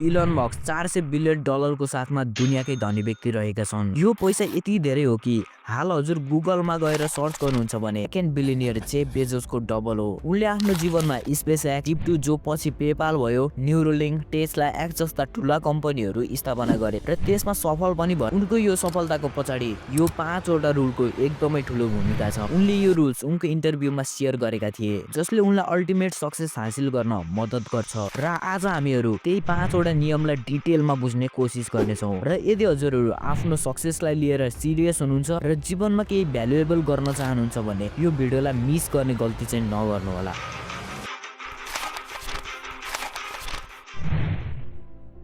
Elon Musk 400 billion डलरको साथमा दुनियाँकै धनी व्यक्ति रहेका छन्। यो पैसा यति धेरै हो कि हाल हजुर गुगलमा गएर सर्च गर्नुहुन्छ भने सेकेन्ड बिलियनियर जेफ बेजोसको डबल हो। उनले आफ्नो जीवनमा स्पेस एक्स, टिप2 जो पछि पेपाल भयो, न्युरोलिङ्क, टेस्ला एक्स जस्ता ठुला कम्पनीहरू स्थापना गरे र त्यसमा सफल पनि भयो। उनको यो सफलताको पछाडि यो 5 वटा रुलको एकदमै ठुलो भूमिका छ। उनले यो रुल्स उनको इन्टरभ्यूमा सेयर गरेका थिए जसले उनलाई अल्टिमेट सक्सेस हासिल गर्न मद्दत गर्छ र आज हामीहरू त्यही 5 वटा नियमलाई डिटेलमा बुझ्ने कोसिस गर्नेछौँ। र यदि हजुरहरू आफ्नो सक्सेसलाई लिएर सिरियस हुनुहुन्छ र जीवनमा केही भ्यालुएबल गर्न चाहनुहुन्छ भने यो भिडियोलाई मिस गर्ने गल्ती चाहिँ नगर्नु होला।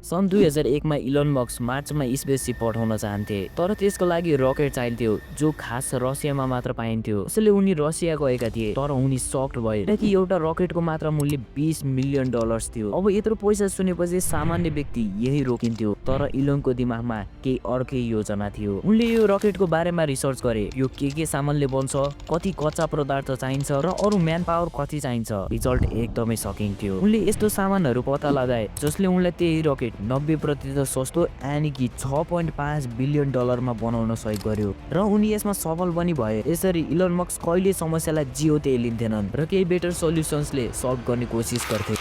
सन् 2001 मा इलोन मस्क मार्चमा स्पेसशिप पठाउन चाहन्थे, तर त्यसको लागि रकेट चाहिन्थ्यो जो खास रसियामा मात्र पाइन्थ्यो। त्यसैले उनी रसिया गएका थिए, तर उनी सक्ड भए किनकि एउटा रकेटको मात्र मूल्य $20 मिलियन थियो। अब यत्रो पैसा सुनेपछि सामान्य व्यक्ति यही रोकिन्थ्यो, तर इलोनको दिमागमा केही अर्कै योजना थियो। उनले यो रकेटको बारेमा रिसर्च गरे, यो के सामानले बन्छ, कति कच्चा पदार्थ चाहिन्छ र अरू म्यान पावर कति चाहिन्छ। रिजल्ट एकदमै सकिङ थियो। उनले यस्तो सामानहरू पत्ता लगाए जसले उनलाई त्यही रकेट 90% सस्तो यानि कि $6.5 बिलियन मा बनाउन सहयोग गर्यो र उनी यसमा सफल पनि भए। यसरी इलोन मस्क कहिले समस्यालाई जियोते लिन्थेनन् र केही बेटर सोल्युसन्सले सल्भ गर्ने कोसिस गर्थे।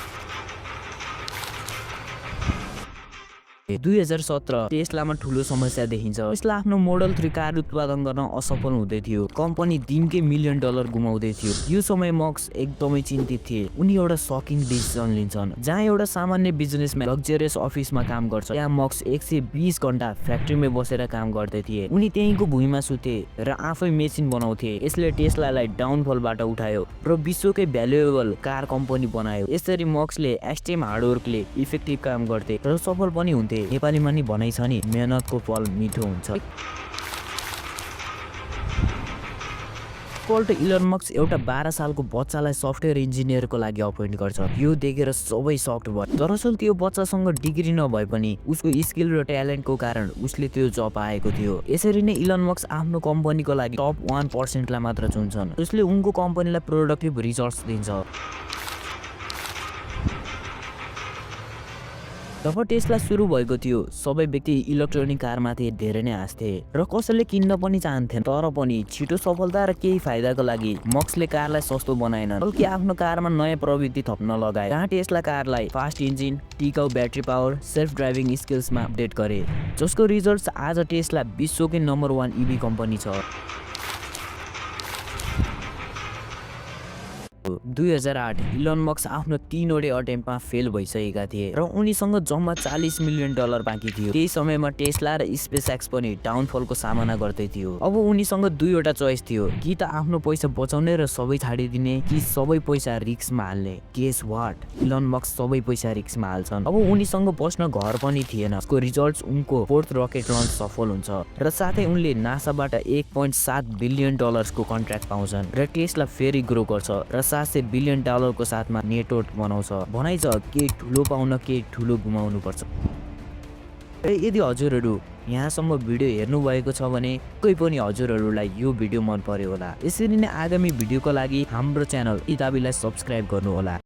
2017 टेस्लामा ठुलो समस्या देखिन्छ। टेस्ला आफ्नो मोडल 3 कार उत्पादन गर्न असफल हुँदै थियो। कम्पनी दिनकै $1 मिलियन गुमाउँदै थियो। यो समय मस्क एकदमै चिन्तित थिए। उनी एउटा सकिङ डिसिजन लिन्छन्। जहाँ एउटा सामान्य बिजनेसम्यान लग्जरियस अफिसमा काम गर्छ, त्यहाँ मस्क 120 घण्टा फ्याक्ट्रीमा बसेर काम गर्दै थिए। उनी त्यहीँको भुइँमा सुते र आफै मेसिन बनाउँथे। यसले टेस्लालाई डाउनफलबाट उठायो र विश्वकै भ्यालुएबल कार कम्पनी बनायो। यसरी मस्कले एक्सट्रिम हार्डवर्कले इफेक्टिभ काम गर्थे र सफल पनि हुन्थे। नेपालीमा नि भनाइ छ नि, मेहनतको फल मिठो हुन्छ। कोल्ट इलोन मस्क एउटा 12 सालको बच्चालाई सफ्टवेयर इन्जिनियरको लागि अपोइन्ट गर्छ। यो देखेर सबै सक्ड भयो। दरअसल त्यो बच्चासँग डिग्री नभए पनि उसको स्किल र ट्यालेन्टको कारण उसले त्यो जब पाएको थियो। यसरी नै इलोन मस्क आफ्नो कम्पनीको लागि टप 1% लाई मात्र चुन्छन्, जसले उनको कम्पनीलाई प्रोडक्टिभ रिजल्ट्स दिन्छ। जब टेस्ला सुरु भएको थियो, सबै व्यक्ति इलेक्ट्रोनिक कारमाथि धेरै नै हाँस्थे र कसैले किन्न पनि चाहन्थे। तर पनि छिटो सफलता र केही फाइदाको लागि मस्कले कारलाई सस्तो बनाएनन्, बल्कि आफ्नो कारमा नयाँ प्रविधि थप्न लगाए। जहाँ टेस्ला कारलाई फास्ट इन्जिन, टिकाउ ब्याट्री पावर, सेल्फ ड्राइभिङ स्किल्समा अपडेट गरे, जसको रिजल्ट्स आज टेस्ला विश्वकै नम्बर 1 इभी कम्पनी छ। 2008 इलोन मस्क आफ्नो 3 वटे अटेम्पमा फेल भइसकेका थिए र उनीसँग जम्मा $40 मिलियन बाँकी थियो। त्यही समयमा टेस्ला र स्पेस एक्स पनि डाउनफलको सामना गर्दै थियो। अब उनीसँग 2 वटा चोइस थियो, कि त आफ्नो पैसा बचाउने र सबै छाडिदिने, कि सबै पैसा रिस्कमा हाल्ने। गेस व्हाट, इलोन मस्क सबै पैसा रिस्कमा हाल्छन्। अब उनीसँग बस्न घर पनि थिएन। यसको रिजल्ट्स उनको 4th रकेट लन्च सफल हुन्छ र साथै उनले नासाबाट $1.7 बिलियन को कन्ट्र्याक्ट पाउँछन् र टेस्ला फेरि ग्रो गर्छ र $700 बिलियन को साथमा नेटवर्क बनाउँछ। भनाइ छ के ठुलो पाउन के ठुलो गुमाउनु पर्छ। यदि हजुरहरू यहाँसम्म भिडियो हेर्नु भएको छ भने कोही पनि हजुरहरूलाई यो भिडियो मन पर्यो होला। यसरी नै आगामी भिडियोको लागि हाम्रो च्यानल इताबीलाई सब्स्क्राइब गर्नु होला।